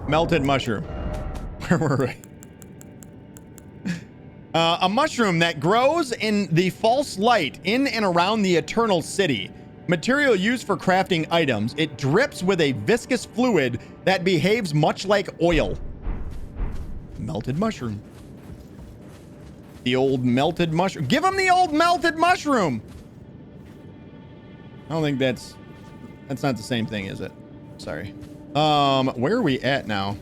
Melted mushroom. Where were we? A mushroom that grows in the false light in and around the Eternal City. Material used for crafting items. It drips with a viscous fluid that behaves much like oil. Melted mushroom. The old melted mushroom. Give him the old melted mushroom. I don't think that's not the same thing, is it? Sorry. Where are we at now?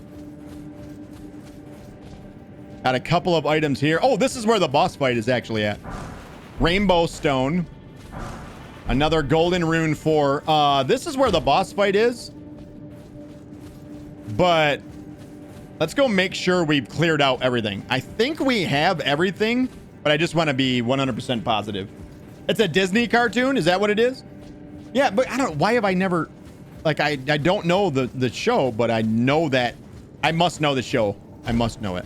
Got a couple of items here. Oh, this is where the boss fight is actually at. Rainbow stone. Another golden rune 4. This is where the boss fight is. But let's go make sure we've cleared out everything. I think we have everything, but I just want to be 100% positive. It's a Disney cartoon. Is that what it is? Yeah, but I don't, why have I never, like, I don't know the show, but I know that I must know the show. I must know it.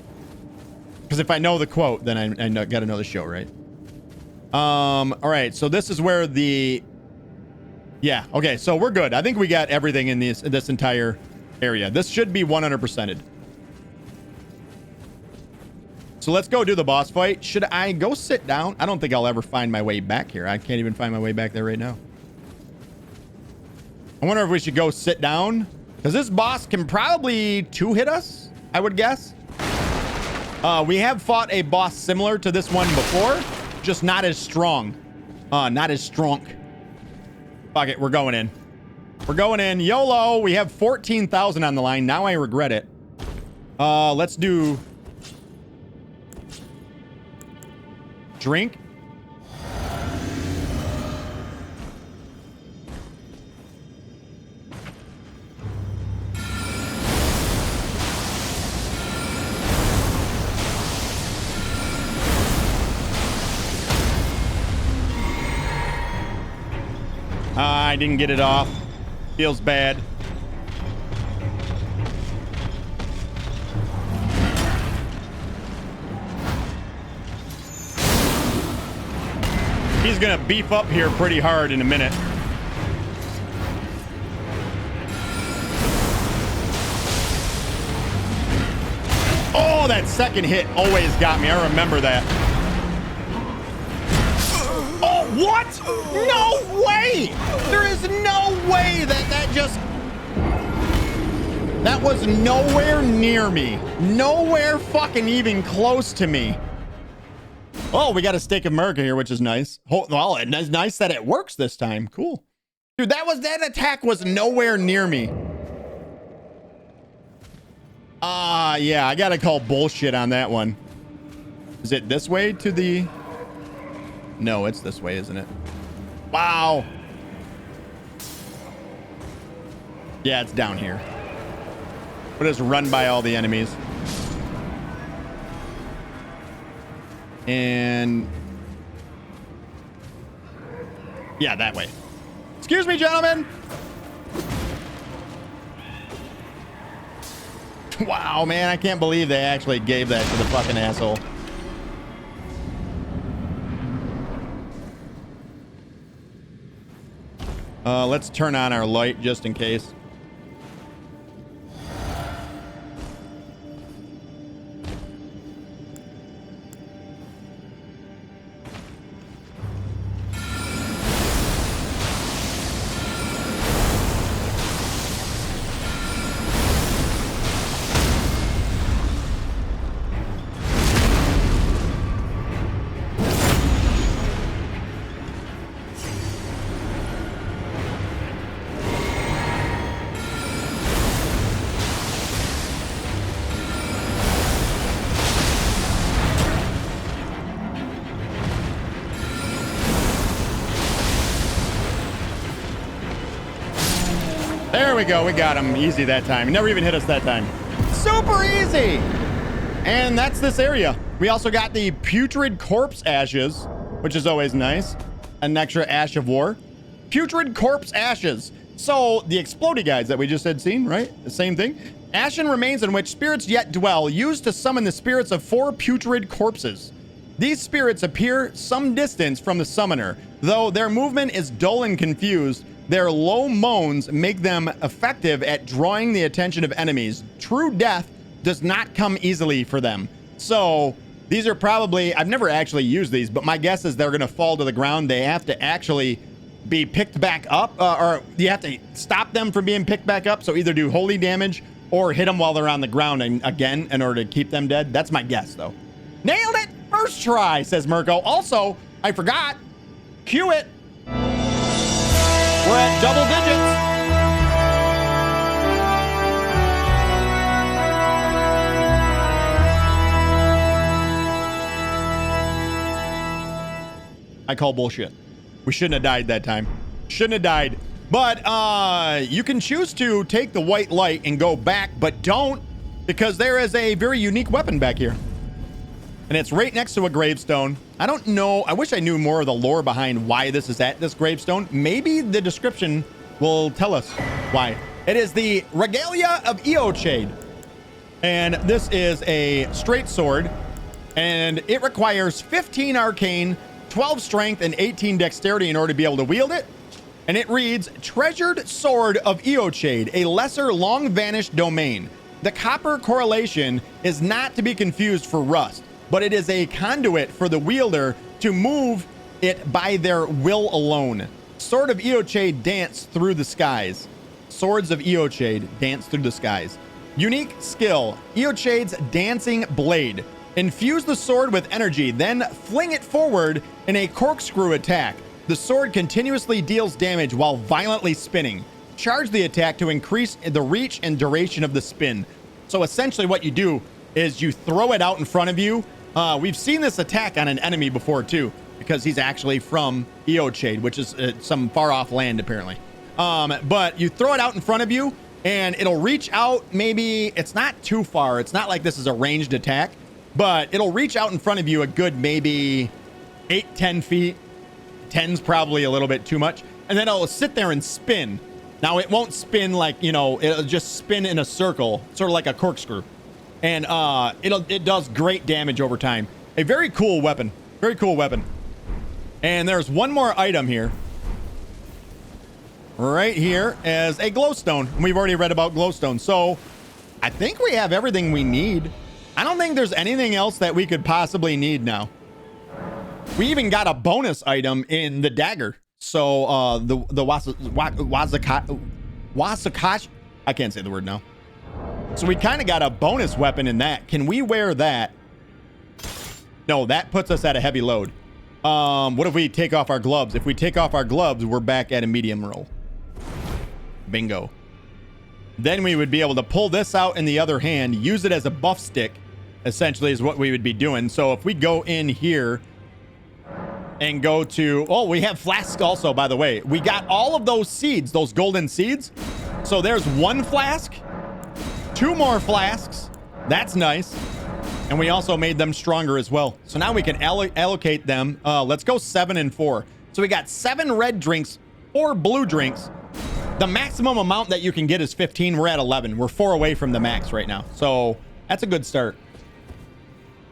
Because if I know the quote, then I got to know the show, right? All right. So this is where the... Yeah. Okay. So we're good. I think we got everything in this entire area. This should be 100%ed. So let's go do the boss fight. Should I go sit down? I don't think I'll ever find my way back here. I can't even find my way back there right now. I wonder if we should go sit down. Because this boss can probably 2-hit us, I would guess. We have fought a boss similar to this one before, just not as strong. Not as strong. Fuck it, we're going in. We're going in. YOLO. We have 14,000 on the line. Now I regret it. Let's do... drink. I didn't get it off. Feels bad. He's gonna beef up here pretty hard in a minute. Oh, that second hit always got me. I remember that. Oh, what? No way! There is no way that just... That was nowhere near me. Nowhere fucking even close to me. Oh, we got a Stake of Marika here, which is nice. Oh, well, it's nice that it works this time. Cool. Dude, that attack was nowhere near me. Yeah, I gotta call bullshit on that one. Is it this way to the... No, it's this way, isn't it? Wow. Yeah, it's down here. But it's run by all the enemies. And... yeah, that way. Excuse me, gentlemen. Wow, man, I can't believe they actually gave that to the fucking asshole. Let's turn on our light just in case. There we go. We got him easy that time. He never even hit us that time. Super easy. And that's this area. We also got the putrid corpse ashes, which is always nice. An extra ash of war. Putrid corpse ashes. So the explodey guys that we just had seen, right? The same thing. Ashen remains in which spirits yet dwell, used to summon the spirits of 4 putrid corpses. These spirits appear some distance from the summoner, though their movement is dull and confused. Their low moans make them effective at drawing the attention of enemies. True death does not come easily for them. So these are probably, I've never actually used these, but my guess is they're going to fall to the ground. They have to actually be picked back up, or you have to stop them from being picked back up. So either do holy damage or hit them while they're on the ground and again in order to keep them dead. That's my guess, though. Nailed it! First try, says Mirko. Also, I forgot. Cue it. We're at double digits. I call bullshit. We shouldn't have died that time. Shouldn't have died. But you can choose to take the white light and go back, but don't, because there is a very unique weapon back here. And it's right next to a gravestone. I don't know. I wish I knew more of the lore behind why this is at this gravestone. Maybe the description will tell us why. It is the Regalia of Eochaid. And this is a straight sword. And it requires 15 arcane, 12 strength, and 18 dexterity in order to be able to wield it. And it reads, Treasured Sword of Eochaid, a lesser long-vanished domain. The copper correlation is not to be confused for rust, but it is a conduit for the wielder to move it by their will alone. Sword of Eochaid dance through the skies. Swords of Eochaid dance through the skies. Unique skill, Eochaid's dancing blade. Infuse the sword with energy, then fling it forward in a corkscrew attack. The sword continuously deals damage while violently spinning. Charge the attack to increase the reach and duration of the spin. So essentially what you do is you throw it out in front of you. We've seen this attack on an enemy before too, because he's actually from Eochaid, which is some far off land apparently. But you throw it out in front of you and it'll reach out. Maybe it's not too far. It's not like this is a ranged attack, but it'll reach out in front of you a good maybe 8-10 feet. 10's probably a little bit too much. And then it'll sit there and spin. Now it won't spin like, you know, it'll just spin in a circle, sort of like a corkscrew. And it does great damage over time. A very cool weapon. Very cool weapon. And there's one more item here. Right here as a glowstone. We've already read about glowstone. So I think we have everything we need. I don't think there's anything else that we could possibly need now. We even got a bonus item in the dagger. So the Wasakash, I can't say the word now. So we kind of got a bonus weapon in that. Can we wear that? No, that puts us at a heavy load. What if we take off our gloves? If we take off our gloves, we're back at a medium roll. Bingo. Then we would be able to pull this out in the other hand, use it as a buff stick, essentially is what we would be doing. So if we go in here and go to, oh, we have flasks also, by the way. We got all of those seeds, those golden seeds. So there's one flask, 2 more flasks. That's nice. And we also made them stronger as well. So now we can allocate them. Let's go 7 and 4. So we got 7 red drinks, 4 blue drinks. The maximum amount that you can get is 15. We're at 11. We're 4 away from the max right now. So that's a good start.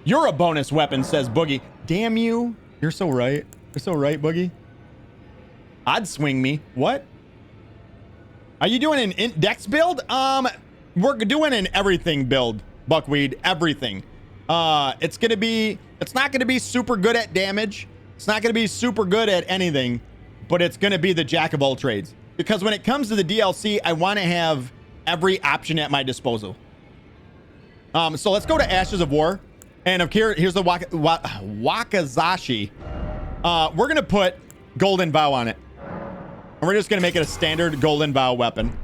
You're a bonus weapon, says Boogie. Damn you. You're so right. You're so right, Boogie. I'd swing me. What? Are you doing an dex build? We're doing an everything build, Buckweed. Everything. It's not gonna be super good at damage. It's not gonna be super good at anything, but it's gonna be the jack of all trades. Because when it comes to the DLC, I want to have every option at my disposal. So let's go to Ashes of War. And here's the Wakizashi. We're going to put Golden Vow on it. And we're just going to make it a standard Golden Vow weapon.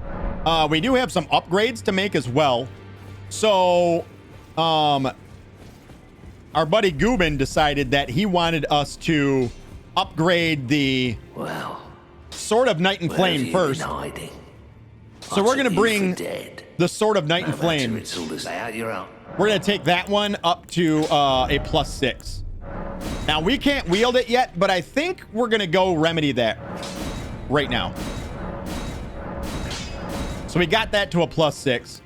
We do have some upgrades to make as well. So, our buddy Gubin decided that he wanted us to upgrade the Sword of Night and Flame first. So we're going to bring the Sword of Night and Flame. We're going to take that one up to a +6. Now, we can't wield it yet, but I think we're going to go remedy that right now. So we got that to a +6.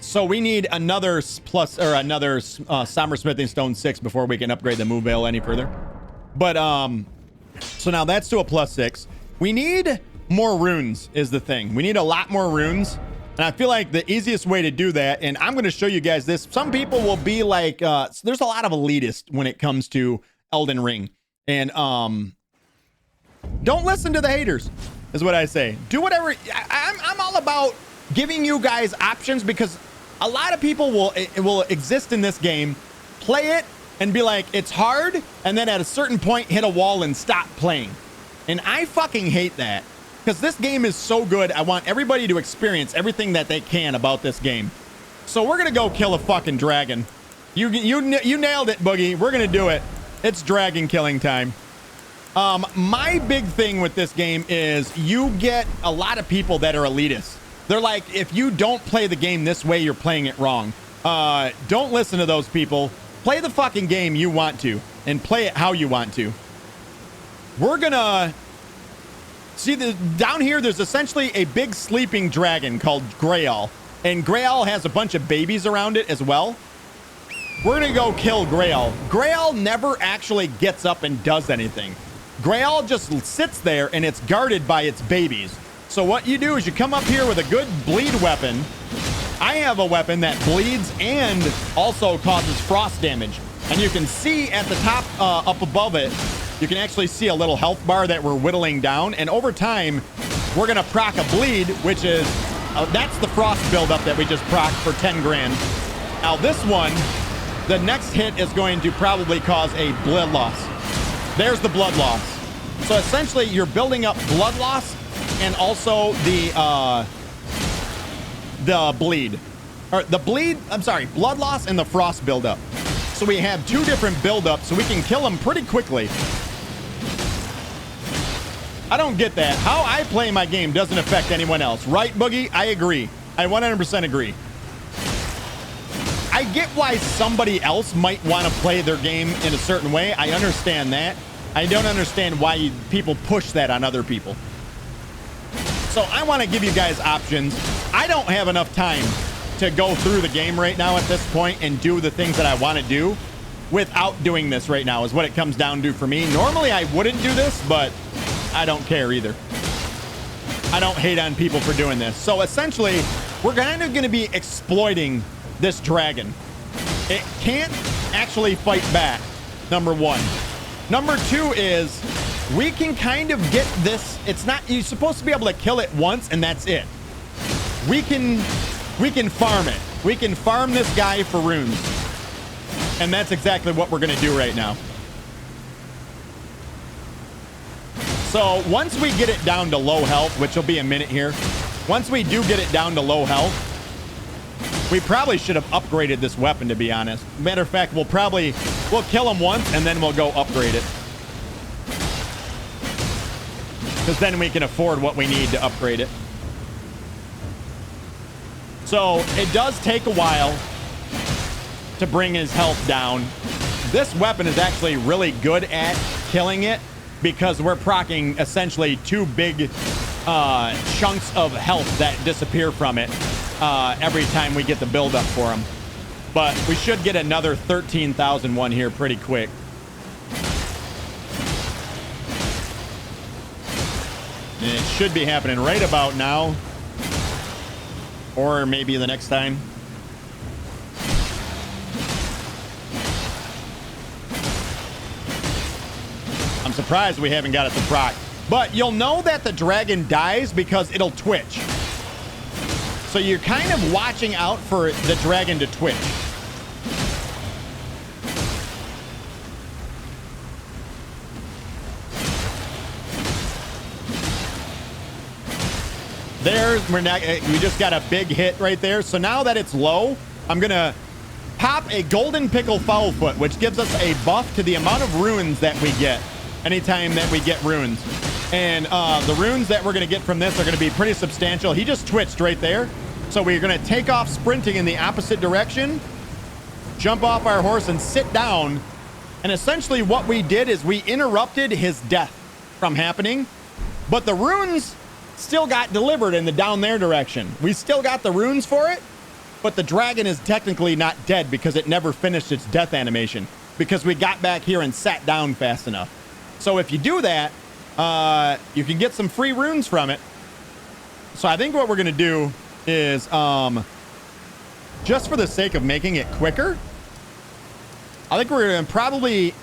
So we need another Somber Smithing Stone 6 before we can upgrade the Move Veil any further. But, so now that's to a +6. We need more runes is the thing. We need a lot more runes. And I feel like the easiest way to do that, and I'm going to show you guys this. Some people will be like, there's a lot of elitists when it comes to Elden Ring. And don't listen to the haters, is what I say. Do whatever. I'm all about giving you guys options, because a lot of people will exist in this game, play it, and be like, it's hard, and then at a certain point hit a wall and stop playing. And I fucking hate that. Because this game is so good, I want everybody to experience everything that they can about this game. So we're going to go kill a fucking dragon. You nailed it, Boogie. We're going to do it. It's dragon killing time. My big thing with this game is you get a lot of people that are elitists. They're like, if you don't play the game this way, you're playing it wrong. Don't listen to those people. Play the fucking game you want to, and play it how you want to. We're going to... See, down here, there's essentially a big sleeping dragon called Grail. And Grail has a bunch of babies around it as well. We're going to go kill Grail. Grail never actually gets up and does anything. Grail just sits there, and it's guarded by its babies. So what you do is you come up here with a good bleed weapon. I have a weapon that bleeds and also causes frost damage. And you can see at the top up above it, you can actually see a little health bar that we're whittling down. And over time, we're going to proc a bleed, which is, that's the frost buildup that we just procced for 10 grand. Now this one, the next hit is going to probably cause a blood loss. There's the blood loss. So essentially, you're building up blood loss and also the bleed. Or the bleed, I'm sorry, blood loss and the frost buildup. So we have two different buildups, so we can kill them pretty quickly. I don't get that. How I play my game doesn't affect anyone else. Right, Boogie? I agree. I 100% agree. I get why somebody else might want to play their game in a certain way. I understand that. I don't understand why people push that on other people. So I want to give you guys options. I don't have enough time to go through the game right now at this point and do the things that I want to do without doing this right now is what it comes down to for me. Normally I wouldn't do this, but I don't care either. I don't hate on people for doing this. So essentially, we're kind of going to be exploiting this dragon. It can't actually fight back, number one. Number two is we can kind of get this. It's not, you're supposed to be able to kill it once and that's it. We can farm it. We can farm this guy for runes. And that's exactly what we're going to do right now. So once we get it down to low health, which will be a minute here. Once we do get it down to low health, we probably should have upgraded this weapon, to be honest. Matter of fact, we'll kill him once and then we'll go upgrade it. Because then we can afford what we need to upgrade it. So it does take a while to bring his health down. This weapon is actually really good at killing it because we're proccing essentially two big chunks of health that disappear from it every time we get the build up for him. But we should get another 13,001 here pretty quick. And it should be happening right about now. Or maybe the next time. I'm surprised we haven't got it to proc. But you'll know that the dragon dies because it'll twitch. So you're kind of watching out for the dragon to twitch. We just got a big hit right there. So now that it's low, I'm going to pop a golden pickle foul foot, which gives us a buff to the amount of runes that we get anytime that we get runes. And the runes that we're going to get from this are going to be pretty substantial. He just twitched right there. So we're going to take off sprinting in the opposite direction, jump off our horse and sit down. And essentially what we did is we interrupted his death from happening. But the runes still got delivered in the down there direction. We still got the runes for it, but the dragon is technically not dead because it never finished its death animation because we got back here and sat down fast enough. So if you do that, you can get some free runes from it. So I think what we're going to do is, just for the sake of making it quicker, I think we're going to probably,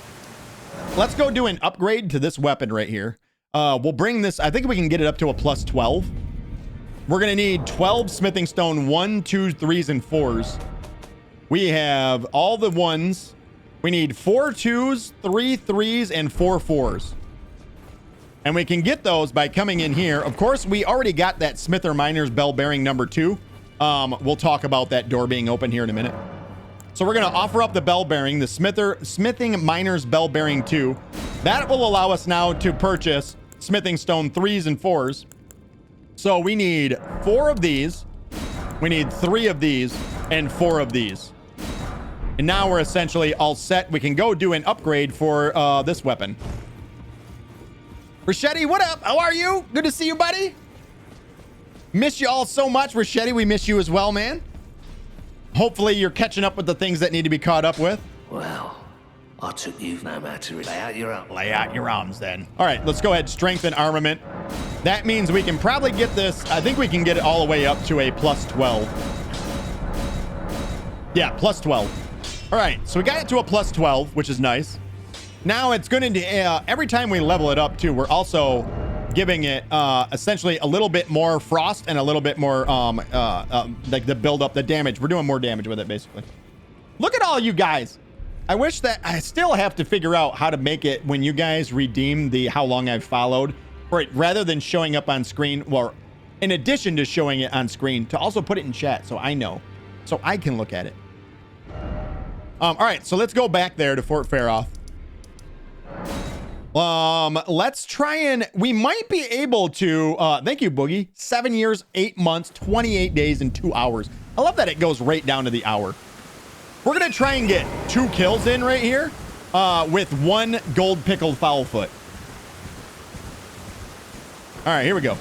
let's go do an upgrade to this weapon right here. We'll bring this, I think we can get it up to a plus 12. We're going to need 12 smithing stone, 1, 2, 3s, and 4s. We have all the 1s. We need 4 2s, 3 3s, and 4 4s. And we can get those by coming in here. Of course, we already got that Smither Miner's Bell Bearing number 2. We'll talk about that door being open here in a minute. So we're going to offer up the Bell Bearing, the Smithing Miner's Bell Bearing 2. That will allow us now to purchase smithing stone 3s and 4s. So we need 4 of these. We need 3 of these and 4 of these. And now we're essentially all set. We can go do an upgrade for this weapon. Rachetti, what up? How are you? Good to see you, buddy. Miss you all so much. Rachetti, we miss you as well, man. Hopefully you're catching up with the things that need to be caught up with. Well, I took you no matter. Lay out your arms. Lay out your arms then. All right, let's go ahead. Strengthen armament. That means we can probably get this. I think we can get it all the way up to a plus 12. Yeah, plus 12. All right, so we got it to a plus 12, which is nice. Now it's going to, every time we level it up too, we're also giving it essentially a little bit more frost and a little bit more like the build up, the damage. We're doing more damage with it basically. Look at all you guys. I wish that I still have to figure out how to make it when you guys redeem the how long I've followed for it, rather than showing up on screen, or in addition to showing it on screen, to also put it in chat so I know, so I can look at it. All right, so let's go back there to Fort Faroth. Let's try and we might be able to thank you, Boogie. 7 years, 8 months, 28 days, and 2 hours. I love that it goes right down to the hour. We're gonna try and get 2 kills in right here with 1 gold pickled foulfoot. All right, here we go.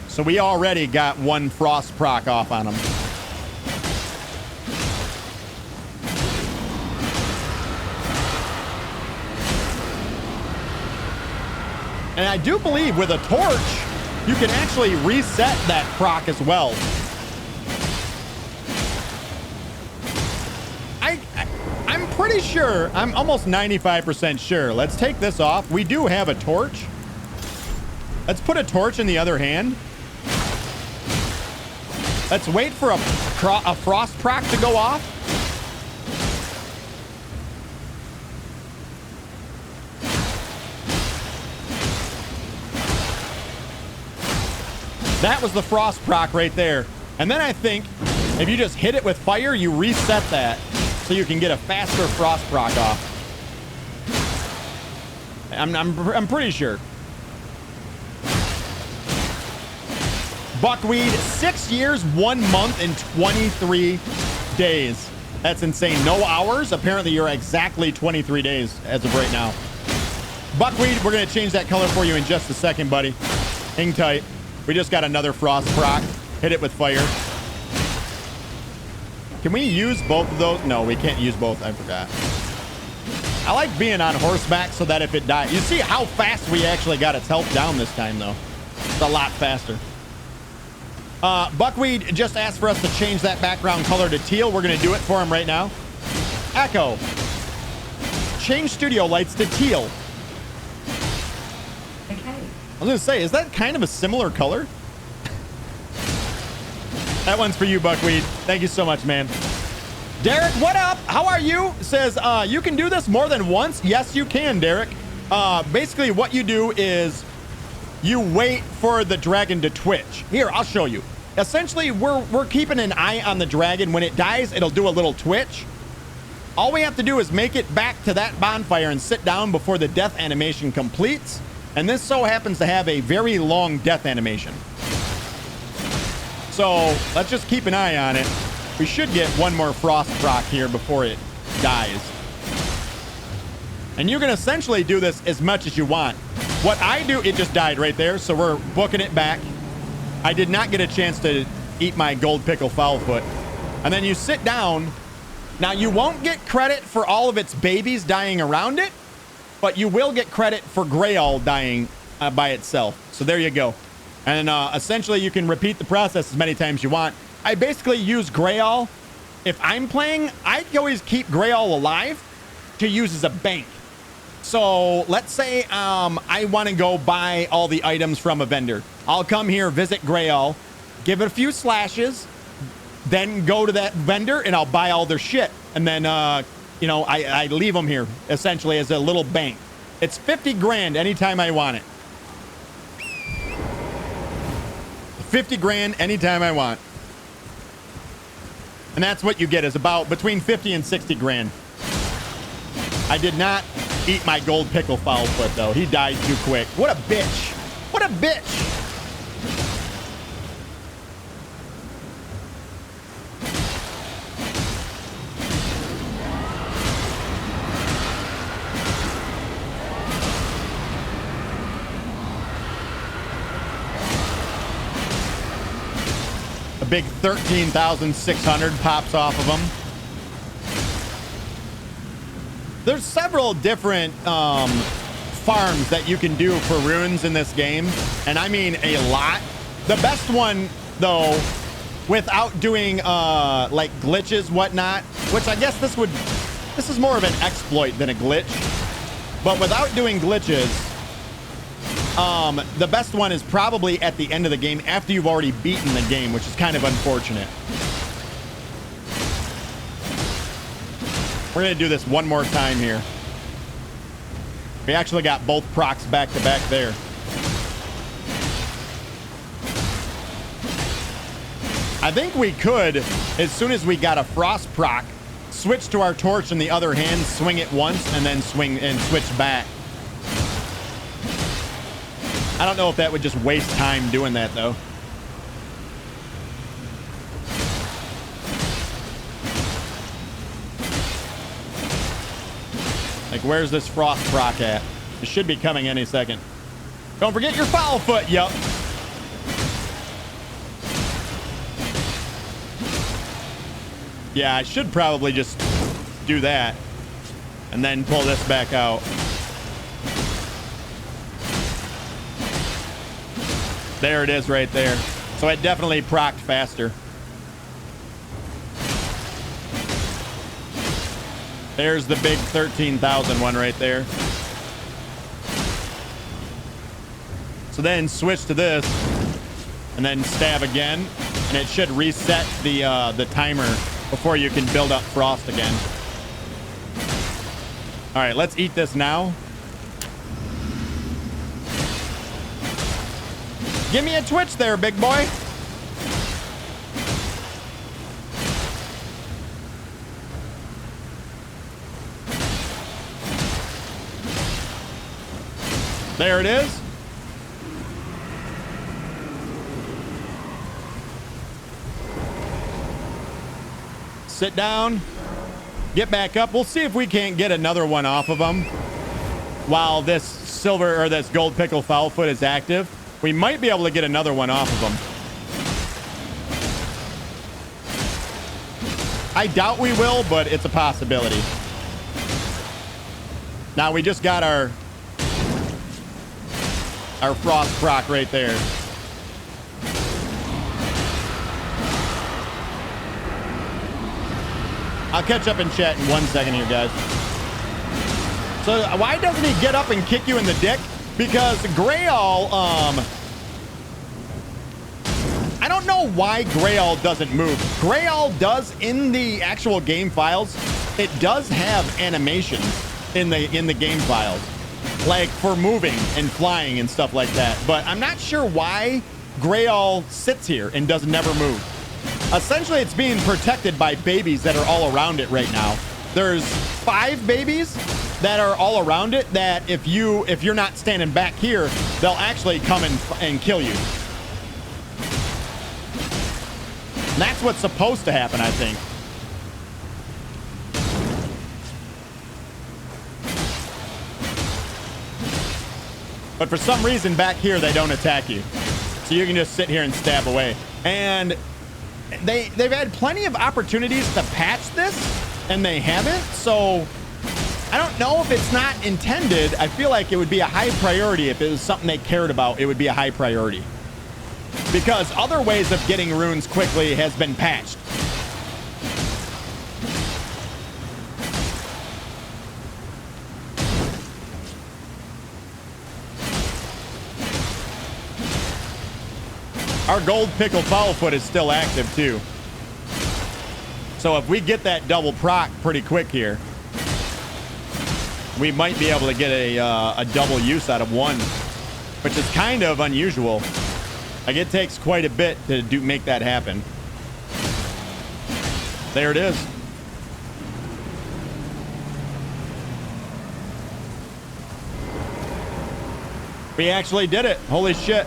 So we already got 1 frost proc off on him. And I do believe with a torch, you can actually reset that proc as well. I'm pretty sure, I'm almost 95% sure. Let's take this off. We do have a torch. Let's put a torch in the other hand. Let's wait for a frost proc to go off. That was the frost proc right there. And then I think if you just hit it with fire, you reset that so you can get a faster frost proc off. I'm pretty sure. Buckwheat, 6 years, 1 month, and 23 days. That's insane. No hours. Apparently, you're exactly 23 days as of right now. Buckwheat, we're going to change that color for you in just a second, buddy. Hang tight. We just got another frost proc. Hit it with fire. Can we use both of those? No, we can't use both. I forgot. I like being on horseback so that if it dies... You see how fast we actually got its health down this time, though. It's a lot faster. Buckwheat just asked for us to change that background color to teal. We're going to do it for him right now. Echo. Change studio lights to teal. Okay. I was going to say, is that kind of a similar color? That one's for you, Buckwheat. Thank you so much, man. Derek, what up? How are you? Says, you can do this more than once. Yes, you can, Derek. Basically, what you do is you wait for the dragon to twitch. Here, I'll show you. Essentially, we're keeping an eye on the dragon. When it dies, it'll do a little twitch. All we have to do is make it back to that bonfire and sit down before the death animation completes. And this so happens to have a very long death animation. So let's just keep an eye on it. We should get 1 more frost proc here before it dies. And you can essentially do this as much as you want. What I do, it just died right there, so we're booking it back. I did not get a chance to eat my gold pickle foulfoot. And then you sit down. Now, you won't get credit for all of its babies dying around it, but you will get credit for Grail dying by itself. So there you go. And essentially, you can repeat the process as many times as you want. I basically use Grail. If I'm playing, I always keep Grail alive to use as a bank. So let's say I want to go buy all the items from a vendor. I'll come here, visit Grail, give it a few slashes, then go to that vendor and I'll buy all their shit. And then, you know, I leave them here essentially as a little bank. It's 50 grand anytime I want it. 50 grand anytime I want. And that's what you get, is about between 50 and 60 grand. I did not eat my gold pickle foul foot, though. He died too quick. What a bitch. What a bitch. A big 13,600 pops off of them. There's several different farms that you can do for runes in this game, and I mean a lot. The best one, though, without doing like glitches, whatnot, which I guess this is more of an exploit than a glitch, but without doing glitches, the best one is probably at the end of the game after you've already beaten the game, which is kind of unfortunate. We're going to do this one more time here. We actually got both procs back to back there. I think we could, as soon as we got a frost proc, switch to our torch in the other hand, swing it once, and then swing and switch back. I don't know if that would just waste time doing that, though. Like, where's this frost proc at? It should be coming any second. Don't forget your foul foot, yup. Yeah, I should probably just do that and then pull this back out. There it is right there. So it definitely procced faster. There's the big 13,000 one right there. So then switch to this and then stab again, and it should reset the timer before you can build up frost again. All right, let's eat this now. Give me a twitch there, big boy. There it is. Sit down. Get back up. We'll see if we can't get another one off of them while this silver or this gold pickle foul foot is active. We might be able to get another one off of them. I doubt we will, but it's a possibility. Now we just got our frost proc right there. I'll catch up in chat in 1 second here, guys. So why doesn't he get up and kick you in the dick? Because Grail, I don't know why Grail doesn't move. Grail does, in the actual game files, it does have animations in the game files, like for moving and flying and stuff like that. But I'm not sure why Grail sits here and does never move. Essentially, it's being protected by babies that are all around it right now. There's 5 babies that are all around it that if you're not standing back here, they'll actually come and kill you. And that's what's supposed to happen, I think. But for some reason back here, they don't attack you. So you can just sit here and stab away. And they've had plenty of opportunities to patch this, and they haven't. So I don't know if it's not intended. I feel like it would be a high priority if it was something they cared about. It would be a high priority because other ways of getting runes quickly has been patched. Our gold pickle foulfoot is still active too. So if we get that double proc pretty quick here, we might be able to get a double use out of one, which is kind of unusual. Like it takes quite a bit to make that happen. There it is. We actually did it. Holy shit.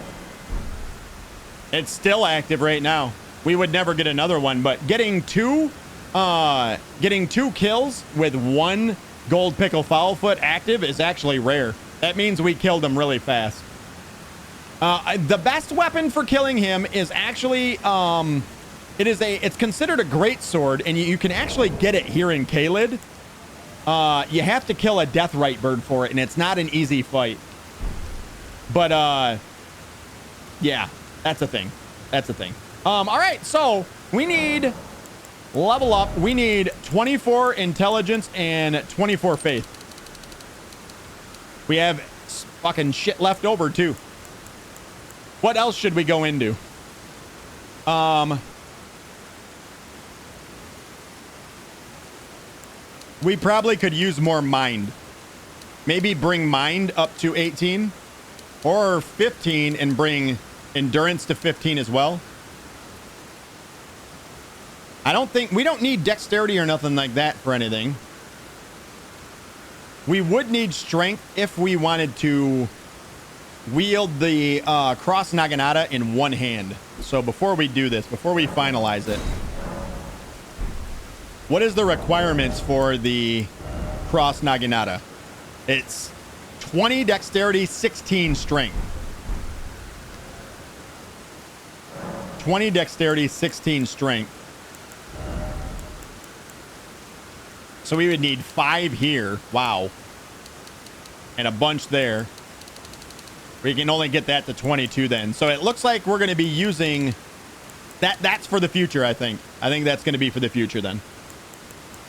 It's still active right now. We would never get another one, but getting two kills with one gold pickle foulfoot active is actually rare. That means we killed him really fast. The best weapon for killing him is actually it's considered a great sword, and you can actually get it here in Caelid. You have to kill a deathrite bird for it, and it's not an easy fight. But yeah. That's a thing. That's a thing. All right, so we need level up. We need 24 intelligence and 24 faith. We have fucking shit left over too. What else should we go into? We probably could use more mind. Maybe bring mind up to 18 or 15 and bring endurance to 15 as well. We don't need dexterity or nothing like that for anything. We would need strength if we wanted to wield the cross naginata in one hand. So before we do this, before we finalize it, what is the requirements for the cross naginata? It's 20 dexterity, 16 strength. 20 dexterity, 16 strength. So we would need 5 here. Wow. And a bunch there. We can only get that to 22 then. So it looks like we're going to be using that. That's for the future, I think. I think that's going to be for the future then.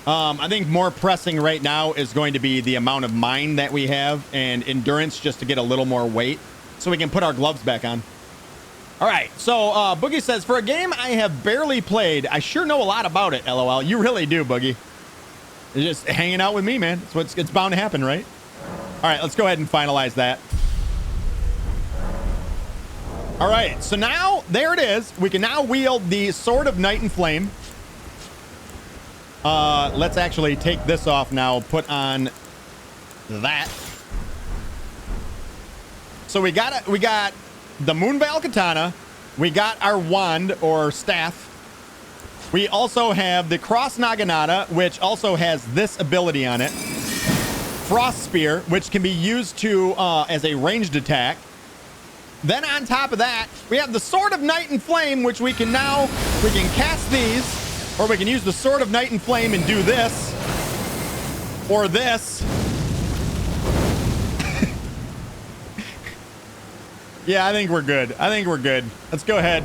I think more pressing right now is going to be the amount of mind that we have and endurance just to get a little more weight so we can put our gloves back on. All right, so Boogie says, for a game I have barely played, I sure know a lot about it, LOL. You really do, Boogie. You're just hanging out with me, man. It's bound to happen, right? All right, let's go ahead and finalize that. All right, so now, there it is. We can now wield the Sword of Night and Flame. Let's actually take this off now, put on that. So we got the Moonveil Katana. We got our wand or staff. We also have the Cross Naginata, which also has this ability on it. Frost Spear, which can be used to as a ranged attack. Then on top of that, we have the Sword of Night and Flame, which we can cast these, or we can use the Sword of Night and Flame and do this, or this. Yeah, I think we're good. I think we're good. Let's go ahead.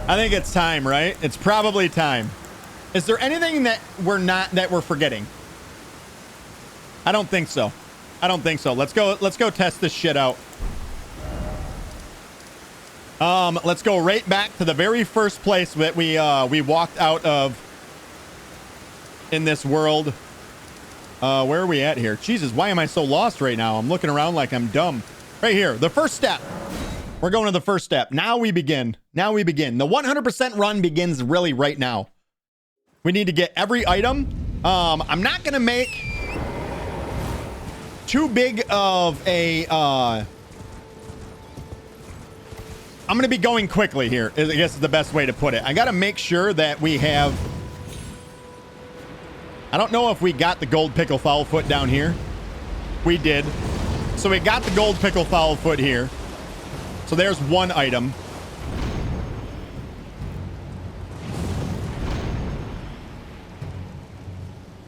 I think it's time, right? It's probably time. Is there anything that we're forgetting? I don't think so. I don't think so. Let's go test this shit out. Let's go right back to the very first place that we walked out of in this world. Where are we at here? Jesus, why am I so lost right now? I'm looking around like I'm dumb. Right here, the first step. We're going to the first step. Now we begin. Now we begin. The 100% run begins really right now. We need to get every item. I'm not going to make too big of a... I'm going to be going quickly here, I guess is the best way to put it. I got to make sure that we have... I don't know if we got the gold pickle foulfoot down here. We did. So we got the gold pickle foulfoot here. So there's one item.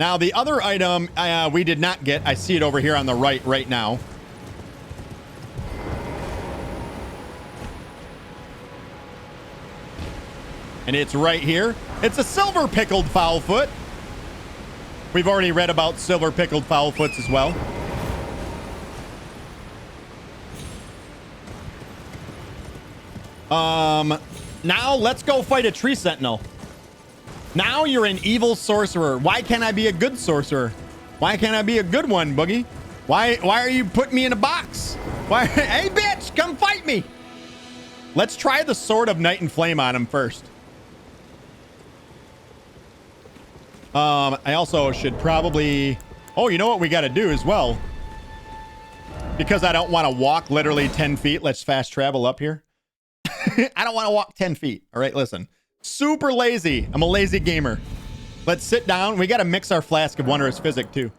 Now, the other item we did not get, I see it over here on the right now. And it's right here. It's a silver pickled foulfoot. We've already read about silver pickled foulfoots as well. Now let's go fight a tree sentinel. Now you're an evil sorcerer. Why can't I be a good sorcerer? Why can't I be a good one, Boogie? Why are you putting me in a box? Why? Hey, bitch, come fight me. Let's try the Sword of Night and Flame on him first. I also should probably... Oh, you know what we got to do as well? Because I don't want to walk literally 10 feet. Let's fast travel up here. I don't want to walk 10 feet. All right, listen. Super lazy. I'm a lazy gamer. Let's sit down. We got to mix our flask of Wondrous Physic, too.